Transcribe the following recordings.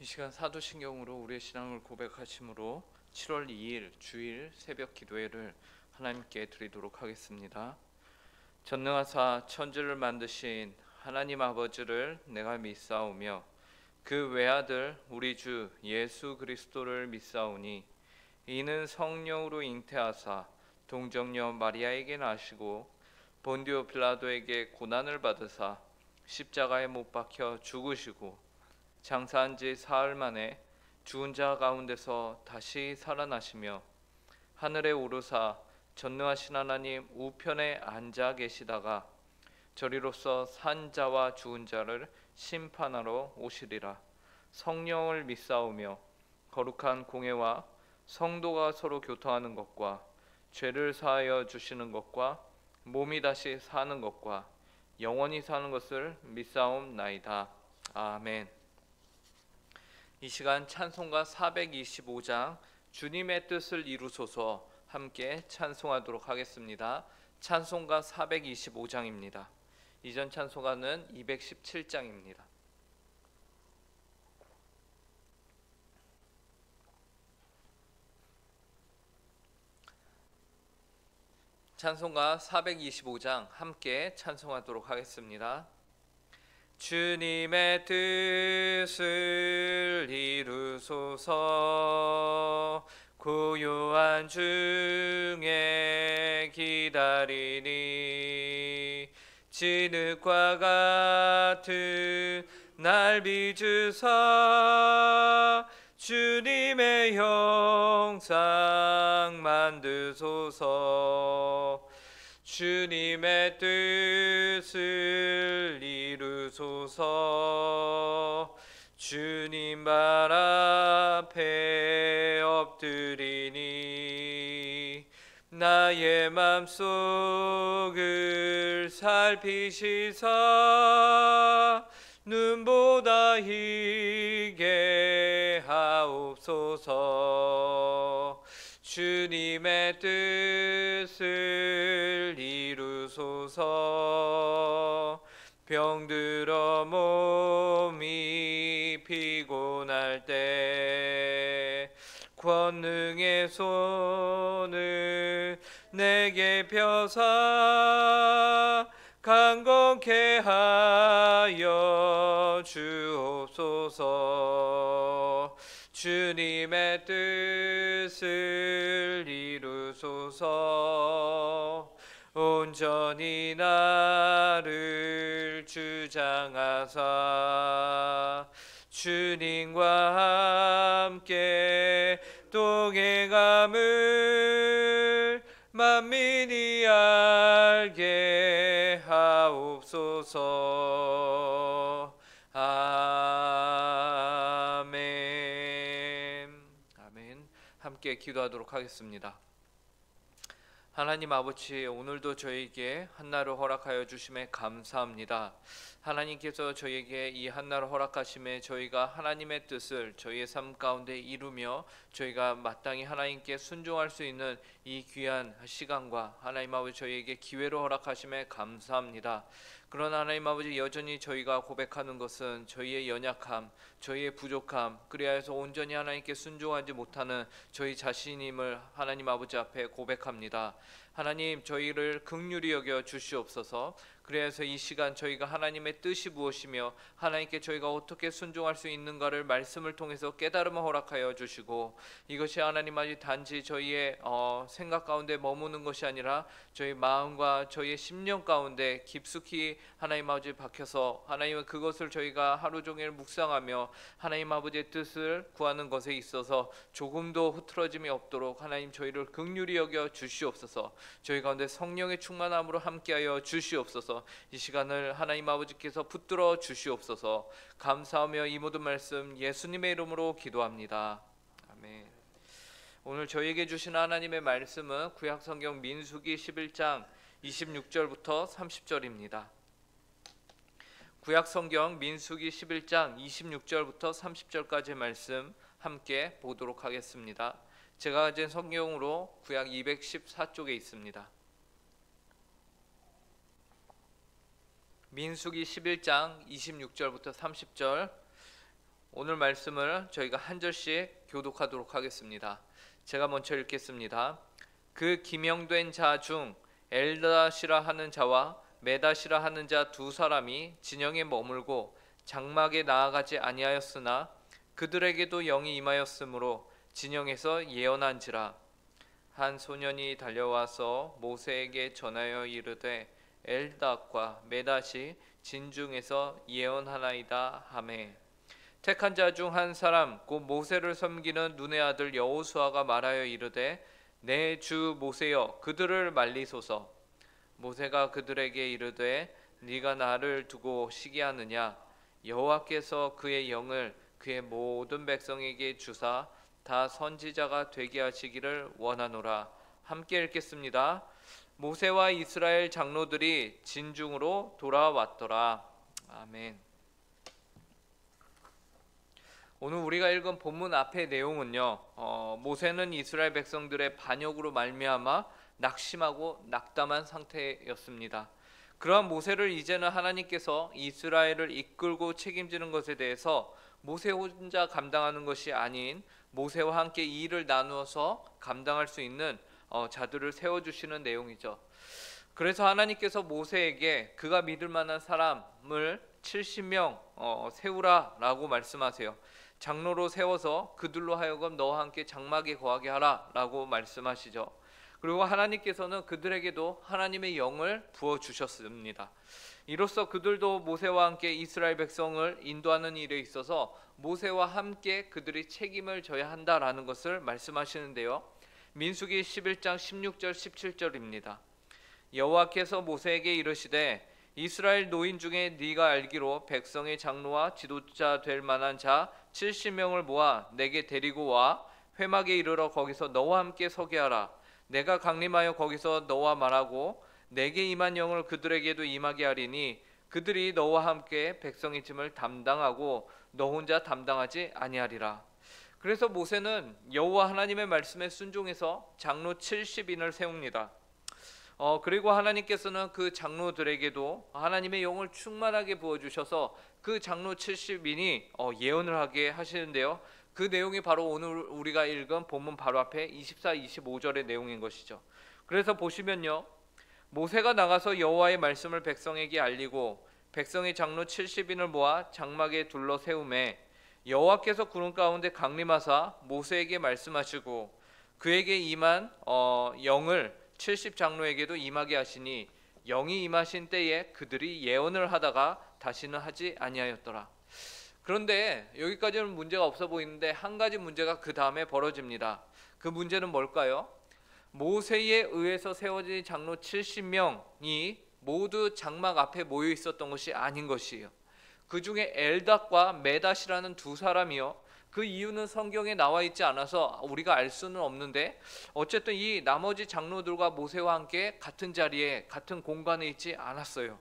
이 시간 사도신경으로 우리의 신앙을 고백하심으로 7월 2일 주일 새벽 기도회를 하나님께 드리도록 하겠습니다. 전능하사 천지를 만드신 하나님 아버지를 내가 믿사오며 그 외아들 우리 주 예수 그리스도를 믿사오니 이는 성령으로 잉태하사 동정녀 마리아에게 나시고 본디오 빌라도에게 고난을 받으사 십자가에 못 박혀 죽으시고 장사한 지 사흘 만에 죽은 자 가운데서 다시 살아나시며 하늘에 오르사 전능하신 하나님 우편에 앉아 계시다가 저리로서 산 자와 죽은 자를 심판하러 오시리라. 성령을 믿사오며 거룩한 공회와 성도가 서로 교통하는 것과 죄를 사하여 주시는 것과 몸이 다시 사는 것과 영원히 사는 것을 믿사옵나이다. 아멘. 이 시간 찬송가 425장 주님의 뜻을 이루소서 함께 찬송하도록 하겠습니다. 찬송가 425장입니다. 이전 찬송가는 217장입니다. 찬송가 425장 함께 찬송하도록 하겠습니다. 주님의 뜻을 이루소서 고요한 중에 기다리니 진흙과 같은 날 빚으사 주님의 형상 만드소서 주님의 뜻을 이루소서 주님 발 앞에 엎드리니 나의 맘속을 살피시사 눈보다 희게 하옵소서 주님의 뜻을 이루소서 병들어 몸이 피곤할 때 권능의 손을 내게 펴사 강건케 하여 주옵소서 주님의 뜻을 이루소서 온전히 나를 주장하사 주님과 함께 동행함을 만민이 알게 하옵소서. 아멘. 아멘. 함께 기도하도록 하겠습니다. 하나님 아버지, 오늘도 저에게 한날을 허락하여 주심에 감사합니다. 하나님께서 저에게 이 한날을 허락하심에 저희가 하나님의 뜻을 저희의 삶 가운데 이루며 저희가 마땅히 하나님께 순종할 수 있는 이 귀한 시간과 하나님 아버지 저희에게 기회로 허락하심에 감사합니다. 그러나 하나님 아버지 여전히 저희가 고백하는 것은 저희의 연약함, 저희의 부족함, 그리하여서 온전히 하나님께 순종하지 못하는 저희 자신임을 하나님 아버지 앞에 고백합니다. 하나님 저희를 긍휼히 여겨 주시옵소서. 그래서 이 시간 저희가 하나님의 뜻이 무엇이며 하나님께 저희가 어떻게 순종할 수 있는가를 말씀을 통해서 깨달음을 허락하여 주시고 이것이 하나님 아버지 단지 저희의 생각 가운데 머무는 것이 아니라 저희 마음과 저희의 심령 가운데 깊숙이 하나님 아버지 박혀서 하나님은 그것을 저희가 하루 종일 묵상하며 하나님 아버지의 뜻을 구하는 것에 있어서 조금도 흐트러짐이 없도록 하나님 저희를 긍휼히 여겨 주시옵소서. 저희 가운데 성령의 충만함으로 함께하여 주시옵소서. 이 시간을 하나님 아버지께서 붙들어 주시옵소서. 감사하며 이 모든 말씀 예수님의 이름으로 기도합니다. 아멘. 오늘 저희에게 주신 하나님의 말씀은 구약성경 민수기 11장 26절부터 30절입니다. 구약성경 민수기 11장 26절부터 30절까지의 말씀 함께 보도록 하겠습니다. 제가 가진 성경으로 구약 214쪽에 있습니다. 민수기 11장 26절부터 30절 오늘 말씀을 저희가 한 절씩 교독하도록 하겠습니다. 제가 먼저 읽겠습니다. 그 기명된 자 중 엘닷이라 하는 자와 메닷이라 하는 자 두 사람이 진영에 머물고 장막에 나아가지 아니하였으나 그들에게도 영이 임하였으므로 진영에서 예언한지라. 한 소년이 달려와서 모세에게 전하여 이르되 엘닷과 메닷이 진중에서 예언하나이다 하매, 택한 자 중 한 사람 곧 모세를 섬기는 눈의 아들 여호수아가 말하여 이르되 내 주 모세여 그들을 말리소서. 모세가 그들에게 이르되 네가 나를 두고 시기하느냐. 여호와께서 그의 영을 그의 모든 백성에게 주사 다 선지자가 되게 하시기를 원하노라. 함께 읽겠습니다. 모세와 이스라엘 장로들이 진중으로 돌아왔더라. 아멘. 오늘 우리가 읽은 본문 앞의 내용은요, 모세는 이스라엘 백성들의 반역으로 말미암아 낙심하고 낙담한 상태였습니다. 그러한 모세를 이제는 하나님께서 이스라엘을 이끌고 책임지는 것에 대해서 모세 혼자 감당하는 것이 아닌 모세와 함께 이 일을 나누어서 감당할 수 있는 자들을 세워주시는 내용이죠. 그래서 하나님께서 모세에게 그가 믿을 만한 사람을 70명 세우라 라고 말씀하세요. 장로로 세워서 그들로 하여금 너와 함께 장막에 거하게 하라 라고 말씀하시죠. 그리고 하나님께서는 그들에게도 하나님의 영을 부어주셨습니다. 이로써 그들도 모세와 함께 이스라엘 백성을 인도하는 일에 있어서 모세와 함께 그들이 책임을 져야 한다라는 것을 말씀하시는데요. 민수기 11장 16절 17절입니다. 여호와께서 모세에게 이르시되 이스라엘 노인 중에 네가 알기로 백성의 장로와 지도자 될 만한 자 70명을 모아 내게 데리고 와 회막에 이르러 거기서 너와 함께 서게 하라. 내가 강림하여 거기서 너와 말하고 내게 임한 영을 그들에게도 임하게 하리니 그들이 너와 함께 백성의 짐을 담당하고 너 혼자 담당하지 아니하리라. 그래서 모세는 여호와 하나님의 말씀에 순종해서 장로 70인을 세웁니다. 그리고 하나님께서는 그 장로들에게도 하나님의 영을 충만하게 부어주셔서 그 장로 70인이 예언을 하게 하시는데요. 그 내용이 바로 오늘 우리가 읽은 본문 바로 앞에 24, 25절의 내용인 것이죠. 그래서 보시면요, 모세가 나가서 여호와의 말씀을 백성에게 알리고 백성의 장로 70인을 모아 장막에 둘러 세우매 여호와께서 구름 가운데 강림하사 모세에게 말씀하시고 그에게 임한 영을 70장로에게도 임하게 하시니 영이 임하신 때에 그들이 예언을 하다가 다시는 하지 아니하였더라. 그런데 여기까지는 문제가 없어 보이는데 한 가지 문제가 그 다음에 벌어집니다. 그 문제는 뭘까요? 모세에 의해서 세워진 장로 70명이 모두 장막 앞에 모여 있었던 것이 아닌 것이에요. 그 중에 엘닷과 메닷이라는 두 사람이요, 그 이유는 성경에 나와 있지 않아서 우리가 알 수는 없는데 어쨌든 이 나머지 장로들과 모세와 함께 같은 자리에 같은 공간에 있지 않았어요.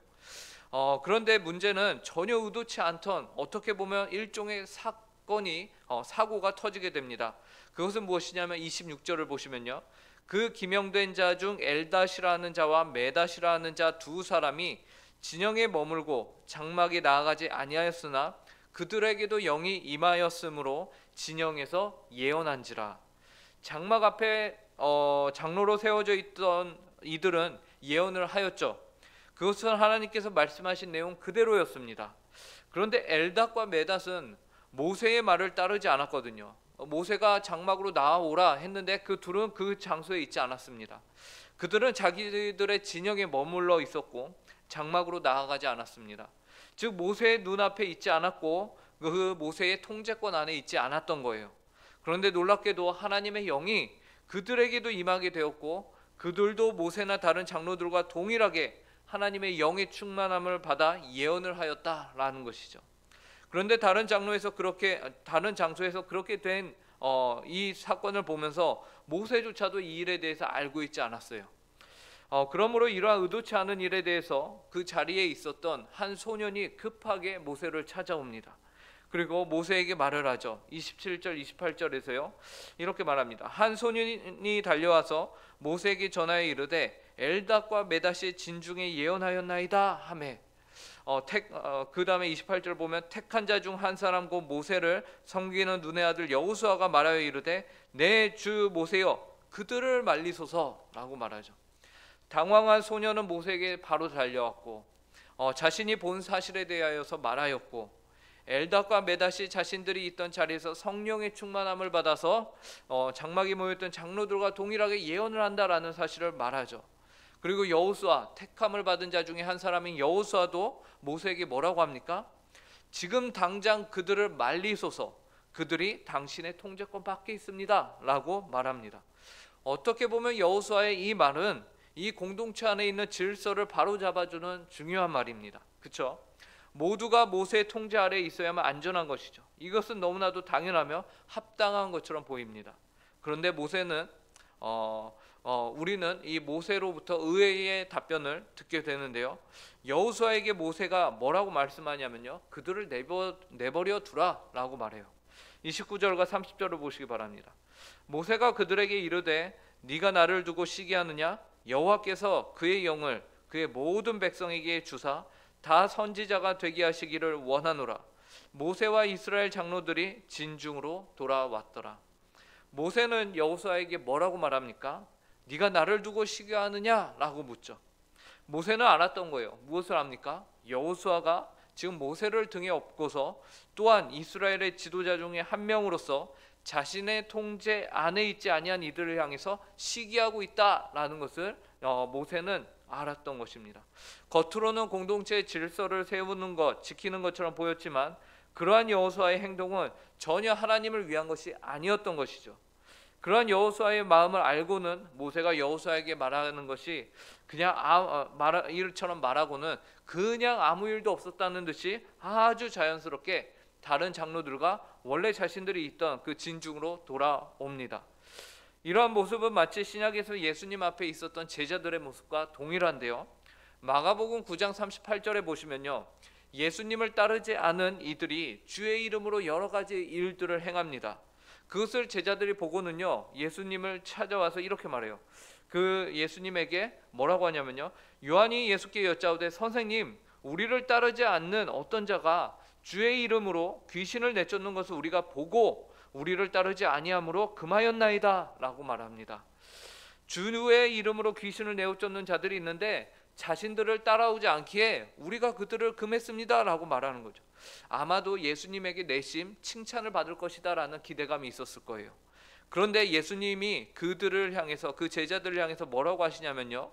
그런데 문제는 전혀 의도치 않던 어떻게 보면 일종의 사고가 터지게 됩니다. 그것은 무엇이냐면 26절을 보시면요, 그 기명된 자 중 엘닷이라는 자와 메닷이라는 자 두 사람이 진영에 머물고 장막에 나아가지 아니하였으나 그들에게도 영이 임하였으므로 진영에서 예언한지라. 장막 앞에 장로로 세워져 있던 이들은 예언을 하였죠. 그것은 하나님께서 말씀하신 내용 그대로였습니다. 그런데 엘닷과 메닷은 모세의 말을 따르지 않았거든요. 모세가 장막으로 나아오라 했는데 그 둘은 그 장소에 있지 않았습니다. 그들은 자기들의 진영에 머물러 있었고 장막으로 나아가지 않았습니다. 즉 모세의 눈앞에 있지 않았고 그 모세의 통제권 안에 있지 않았던 거예요. 그런데 놀랍게도 하나님의 영이 그들에게도 임하게 되었고 그들도 모세나 다른 장로들과 동일하게 하나님의 영의 충만함을 받아 예언을 하였다라는 것이죠. 그런데 다른 장소에서 그렇게 된 이 사건을 보면서 모세조차도 이 일에 대해서 알고 있지 않았어요. 그러므로 이러한 의도치 않은 일에 대해서 그 자리에 있었던 한 소년이 급하게 모세를 찾아옵니다. 그리고 모세에게 말을 하죠. 27절 28절에서요 이렇게 말합니다. 한 소년이 달려와서 모세에게 전하여 이르되 엘닷과 메닷이 진중에 예언하였나이다 하매. 그 다음에 28절 보면 택한 자 중 한 사람 곧 모세를 섬기는 눈의 아들 여호수아가 말하여 이르되 내 주 모세여 그들을 말리소서라고 말하죠. 당황한 소녀는 모세에게 바로 달려왔고 자신이 본 사실에 대하여서 말하였고 엘닷과 메닷이 자신들이 있던 자리에서 성령의 충만함을 받아서 장막에 모였던 장로들과 동일하게 예언을 한다라는 사실을 말하죠. 그리고 여호수아, 택함을 받은 자 중에 한 사람인 여호수아도 모세에게 뭐라고 합니까? 지금 당장 그들을 말리소서, 그들이 당신의 통제권 밖에 있습니다 라고 말합니다. 어떻게 보면 여호수아의 이 말은 이 공동체 안에 있는 질서를 바로잡아주는 중요한 말입니다. 그렇죠? 모두가 모세의 통제 아래에 있어야만 안전한 것이죠. 이것은 너무나도 당연하며 합당한 것처럼 보입니다. 그런데 모세는 우리는 이 모세로부터 의외의 답변을 듣게 되는데요. 여호수아에게 모세가 뭐라고 말씀하냐면요, 그들을 내버려 두라 라고 말해요. 29절과 30절을 보시기 바랍니다. 모세가 그들에게 이르되 네가 나를 두고 시기하느냐? 여호와께서 그의 영을 그의 모든 백성에게 주사 다 선지자가 되게 하시기를 원하노라. 모세와 이스라엘 장로들이 진중으로 돌아왔더라. 모세는 여호수아에게 뭐라고 말합니까? 네가 나를 두고 시기하느냐? 라고 묻죠. 모세는 알았던 거예요. 무엇을 합니까? 여호수아가 지금 모세를 등에 업고서 또한 이스라엘의 지도자 중에 한 명으로서 자신의 통제 안에 있지 아니한 이들을 향해서 시기하고 있다라는 것을 모세는 알았던 것입니다. 겉으로는 공동체의 질서를 세우는 것, 지키는 것처럼 보였지만 그러한 여호수아의 행동은 전혀 하나님을 위한 것이 아니었던 것이죠. 그러한 여호수아의 마음을 알고는 모세가 여호수아에게 말하는 것이 그냥 일처럼 말하고는 그냥 아무 일도 없었다는 듯이 아주 자연스럽게 다른 장로들과 원래 자신들이 있던 그 진중으로 돌아옵니다. 이러한 모습은 마치 신약에서 예수님 앞에 있었던 제자들의 모습과 동일한데요. 마가복음 9장 38절에 보시면요, 예수님을 따르지 않은 이들이 주의 이름으로 여러 가지 일들을 행합니다. 그것을 제자들이 보고는요, 예수님을 찾아와서 이렇게 말해요. 그 예수님에게 뭐라고 하냐면요, 요한이 예수께 여짜오되 선생님, 우리를 따르지 않는 어떤 자가 주의 이름으로 귀신을 내쫓는 것을 우리가 보고 우리를 따르지 아니함으로 금하였나이다 라고 말합니다. 주의 이름으로 귀신을 내쫓는 자들이 있는데 자신들을 따라오지 않기에 우리가 그들을 금했습니다 라고 말하는 거죠. 아마도 예수님에게 내심 칭찬을 받을 것이다 라는 기대감이 있었을 거예요. 그런데 예수님이 그들을 향해서, 그 제자들을 향해서 뭐라고 하시냐면요,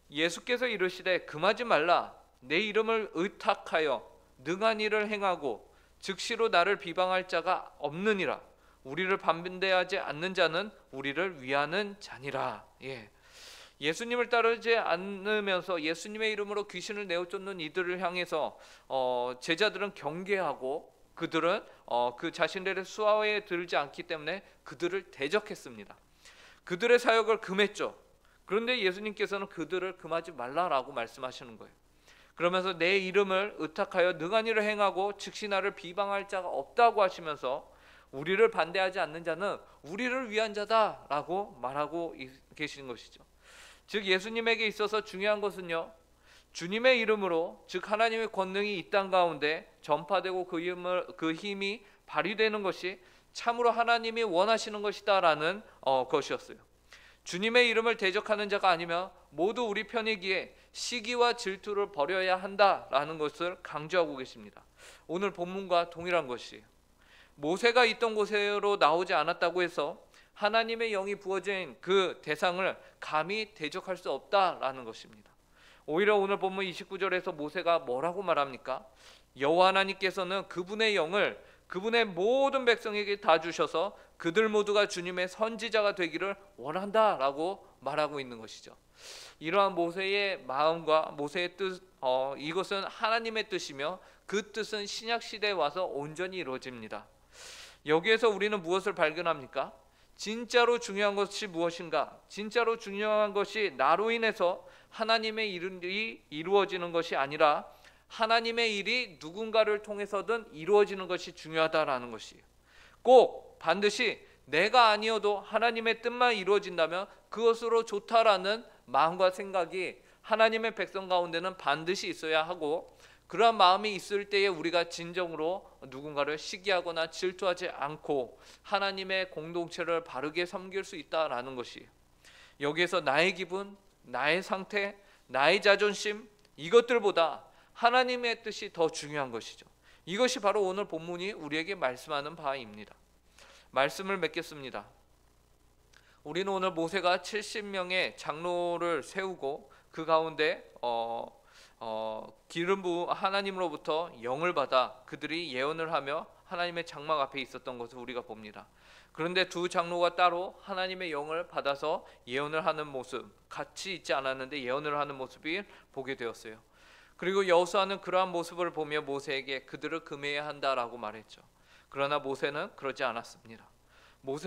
예수께서 이르시되 금하지 말라. 내 이름을 의탁하여 능한 일을 행하고 즉시로 나를 비방할 자가 없느니라. 우리를 반대하지 않는 자는 우리를 위하는 자니라. 예수님을 따르지 않으면서 예수님의 이름으로 귀신을 내쫓는 이들을 향해서 제자들은 경계하고 그들은 그 자신들의 수하에 들지 않기 때문에 그들을 대적했습니다. 그들의 사역을 금했죠. 그런데 예수님께서는 그들을 금하지 말라라고 말씀하시는 거예요. 그러면서 내 이름을 의탁하여 능한 일을 행하고 즉시 나를 비방할 자가 없다고 하시면서 우리를 반대하지 않는 자는 우리를 위한 자다라고 말하고 계신 것이죠. 즉 예수님에게 있어서 중요한 것은요, 주님의 이름으로, 즉 하나님의 권능이 이 땅 가운데 전파되고 그 힘이 발휘되는 것이 참으로 하나님이 원하시는 것이다라는 것이었어요. 주님의 이름을 대적하는 자가 아니면 모두 우리 편이기에 시기와 질투를 버려야 한다라는 것을 강조하고 계십니다. 오늘 본문과 동일한 것이에요. 모세가 있던 곳으로 나오지 않았다고 해서 하나님의 영이 부어진 그 대상을 감히 대적할 수 없다라는 것입니다. 오히려 오늘 본문 29절에서 모세가 뭐라고 말합니까? 여호와 하나님께서는 그분의 영을 그분의 모든 백성에게 다 주셔서 그들 모두가 주님의 선지자가 되기를 원한다라고 말하고 있는 것이죠. 이러한 모세의 마음과 모세의 뜻, 이것은 하나님의 뜻이며 그 뜻은 신약 시대에 와서 온전히 이루어집니다. 여기에서 우리는 무엇을 발견합니까? 진짜로 중요한 것이 무엇인가? 진짜로 중요한 것이 나로 인해서 하나님의 일이 이루어지는 것이 아니라 하나님의 일이 누군가를 통해서든 이루어지는 것이 중요하다라는 것이에요. 꼭 반드시 내가 아니어도 하나님의 뜻만 이루어진다면 그것으로 좋다라는 마음과 생각이 하나님의 백성 가운데는 반드시 있어야 하고, 그러한 마음이 있을 때에 우리가 진정으로 누군가를 시기하거나 질투하지 않고 하나님의 공동체를 바르게 섬길 수 있다라는 것이에요. 여기에서 나의 기분, 나의 상태, 나의 자존심, 이것들보다 하나님의 뜻이 더 중요한 것이죠. 이것이 바로 오늘 본문이 우리에게 말씀하는 바입니다. 말씀을 맺겠습니다. 우리는 오늘 모세가 70명의 장로를 세우고 그 가운데 기름 부음 하나님으로부터 영을 받아 그들이 예언을 하며 하나님의 장막 앞에 있었던 것을 우리가 봅니다. 그런데 두 장로가 따로 하나님의 영을 받아서 예언을 하는 모습, 같이 있지 않았는데 예언을 하는 모습을 보게 되었어요. 그리고 여호수아는 그러한 모습을 보며 모세에게 그들을 금해야 한다라고 말했죠. 그러나 모세는 그러지 않았습니다.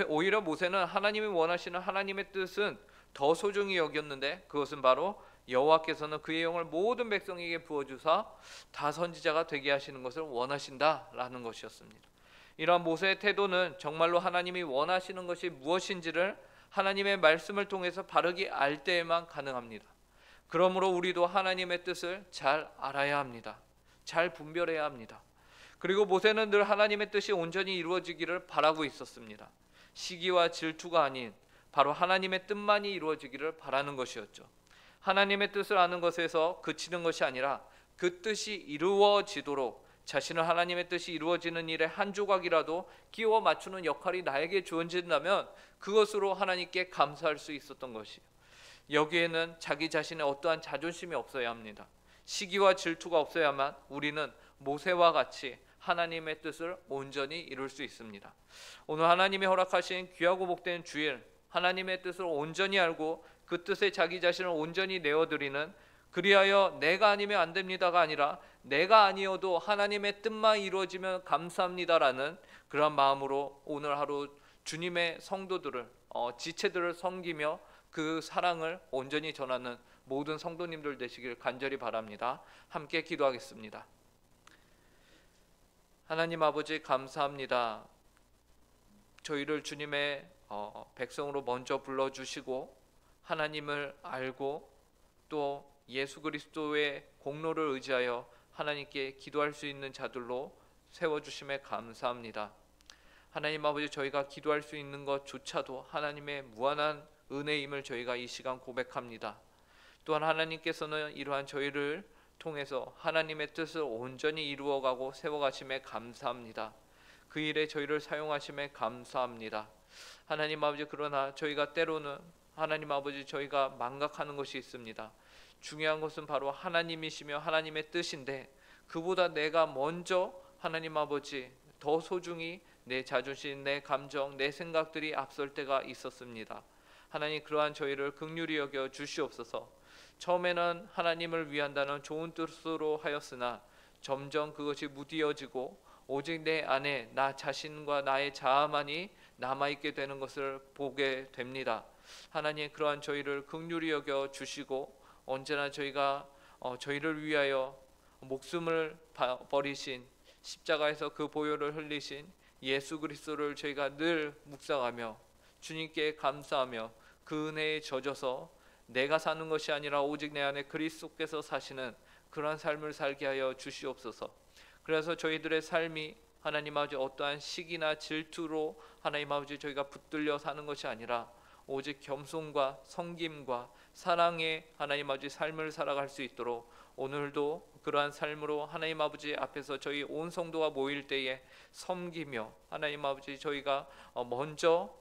오히려 모세는 하나님이 원하시는 하나님의 뜻은 더 소중히 여겼는데, 그것은 바로 여호와께서는 그의 영을 모든 백성에게 부어주사 다 선지자가 되게 하시는 것을 원하신다라는 것이었습니다. 이러한 모세의 태도는 정말로 하나님이 원하시는 것이 무엇인지를 하나님의 말씀을 통해서 바르게 알 때에만 가능합니다. 그러므로 우리도 하나님의 뜻을 잘 알아야 합니다. 잘 분별해야 합니다. 그리고 모세는 늘 하나님의 뜻이 온전히 이루어지기를 바라고 있었습니다. 시기와 질투가 아닌 바로 하나님의 뜻만이 이루어지기를 바라는 것이었죠. 하나님의 뜻을 아는 것에서 그치는 것이 아니라 그 뜻이 이루어지도록 자신은 하나님의 뜻이 이루어지는 일에 한 조각이라도 끼워 맞추는 역할이 나에게 주어진다면 그것으로 하나님께 감사할 수 있었던 것이에요. 여기에는 자기 자신의 어떠한 자존심이 없어야 합니다. 시기와 질투가 없어야만 우리는 모세와 같이 하나님의 뜻을 온전히 이룰 수 있습니다. 오늘 하나님이 허락하신 귀하고 복된 주일, 하나님의 뜻을 온전히 알고 그 뜻에 자기 자신을 온전히 내어드리는, 그리하여 내가 아니면 안 됩니다가 아니라 내가 아니어도 하나님의 뜻만 이루어지면 감사합니다라는 그런 마음으로 오늘 하루 주님의 성도들을 지체들을 섬기며 그 사랑을 온전히 전하는 모든 성도님들 되시길 간절히 바랍니다. 함께 기도하겠습니다. 하나님 아버지, 감사합니다. 저희를 주님의 백성으로 먼저 불러주시고 하나님을 알고 또 예수 그리스도의 공로를 의지하여 하나님께 기도할 수 있는 자들로 세워주심에 감사합니다. 하나님 아버지, 저희가 기도할 수 있는 것조차도 하나님의 무한한 은혜임을 저희가 이 시간 고백합니다. 또한 하나님께서는 이러한 저희를 통해서 하나님의 뜻을 온전히 이루어가고 세워가심에 감사합니다. 그 일에 저희를 사용하심에 감사합니다. 하나님 아버지, 그러나 저희가 때로는 하나님 아버지 저희가 망각하는 것이 있습니다. 중요한 것은 바로 하나님이시며 하나님의 뜻인데 그보다 내가 먼저 하나님 아버지 더 소중히 내 자존심, 내 감정, 내 생각들이 앞설 때가 있었습니다. 하나님, 그러한 저희를 긍휼히 여겨 주시옵소서. 처음에는 하나님을 위한다는 좋은 뜻으로 하였으나 점점 그것이 무디어지고 오직 내 안에 나 자신과 나의 자아만이 남아있게 되는 것을 보게 됩니다. 하나님, 그러한 저희를 긍휼히 여겨 주시고 언제나 저희가 저희를 위하여 목숨을 버리신, 십자가에서 그 보혈을 흘리신 예수 그리스도를 저희가 늘 묵상하며 주님께 감사하며 그 은혜에 젖어서 내가 사는 것이 아니라 오직 내 안에 그리스도께서 사시는 그러한 삶을 살게 하여 주시옵소서. 그래서 저희들의 삶이 하나님 아버지 어떠한 시기나 질투로 하나님 아버지 저희가 붙들려 사는 것이 아니라 오직 겸손과 섬김과 사랑의 하나님 아버지 삶을 살아갈 수 있도록 오늘도 그러한 삶으로 하나님 아버지 앞에서 저희 온 성도가 모일 때에 섬기며 하나님 아버지 저희가 먼저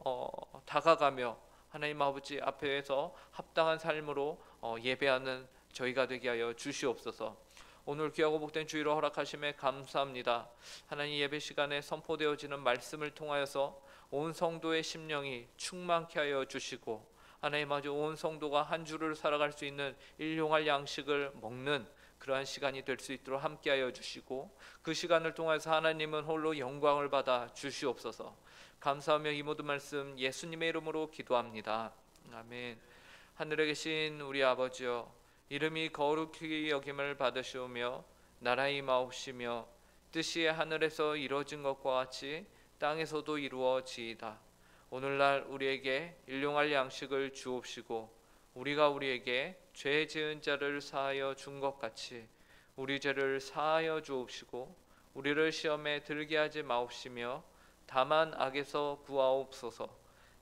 다가가며 하나님 아버지 앞에서 합당한 삶으로 예배하는 저희가 되게 하여 주시옵소서. 오늘 귀하고 복된 주일을 허락하심에 감사합니다. 하나님, 예배 시간에 선포되어지는 말씀을 통하여서 온 성도의 심령이 충만케 하여 주시고 하나님 아버지 온 성도가 한 주를 살아갈 수 있는 일용할 양식을 먹는 그러한 시간이 될 수 있도록 함께하여 주시고 그 시간을 통해서 하나님은 홀로 영광을 받아 주시옵소서. 감사하며 이 모든 말씀 예수님의 이름으로 기도합니다. 아멘. 하늘에 계신 우리 아버지여, 이름이 거룩히 여김을 받으시오며 나라의 임하옵시며 뜻이 하늘에서 이루어진 것과 같이 땅에서도 이루어지이다. 오늘날 우리에게 일용할 양식을 주옵시고 우리가 우리에게 죄 지은 자를 사하여 준 것 같이 우리 죄를 사하여 주옵시고 우리를 시험에 들게 하지 마옵시며 다만 악에서 구하옵소서.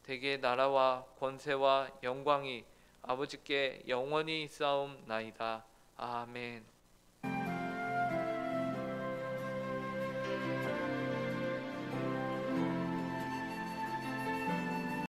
대개 나라와 권세와 영광이 아버지께 영원히 있사옵나이다. 아멘.